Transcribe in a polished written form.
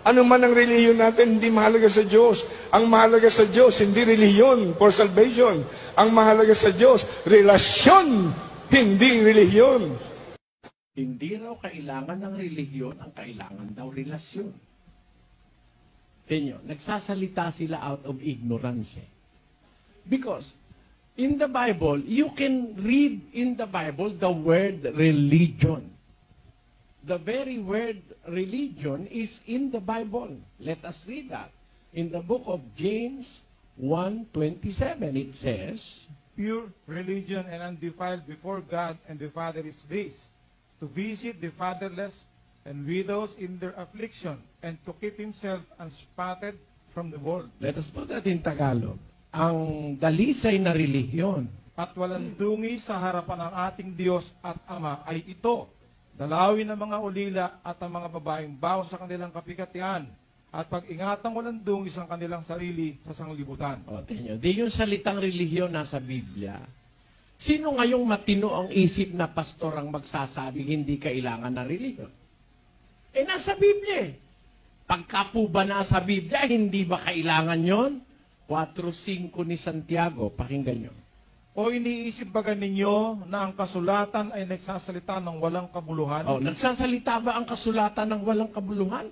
Ano man ang relihiyon natin, hindi mahalaga sa Diyos. Ang mahalaga sa Diyos, hindi relihiyon for salvation. Ang mahalaga sa Diyos, relasyon, hindi relihiyon. Hindi raw kailangan ng relihiyon, ang kailangan daw relasyon. Tingnan, nagsasalita sila out of ignorance. Because in the Bible, you can read in the Bible the word religion. The very word religion is in the Bible. Let us read that. In the book of James 1:27, it says, Pure religion and undefiled before God and the Father is this, to visit the fatherless and widows in their affliction, and to keep himself unspotted from the world. Let us put that in Tagalog. Ang dalisay na relihiyon At walang dungi sa harapan ng ating Diyos at Ama ay ito, dalawin ng mga ulila at ang mga babaeng bawas sa kanilang kapikatian, at pag-ingatang walang dungi sa kanilang sarili sa sanglibutan. O, tingnan, di yung salitang relihiyon nasa Biblia. Sino ngayong matino ang isip na pastor ang magsasabing hindi kailangan na relihiyon? Nasa Biblia. Pagka po ba nasa Biblia, hindi ba kailangan yon? 4:5 ni Santiago, pakinggan nyo. O iniisip ba ninyo na ang kasulatan ay nagsasalita ng walang kabuluhan? Nagsasalita ba ang kasulatan ng walang kabuluhan?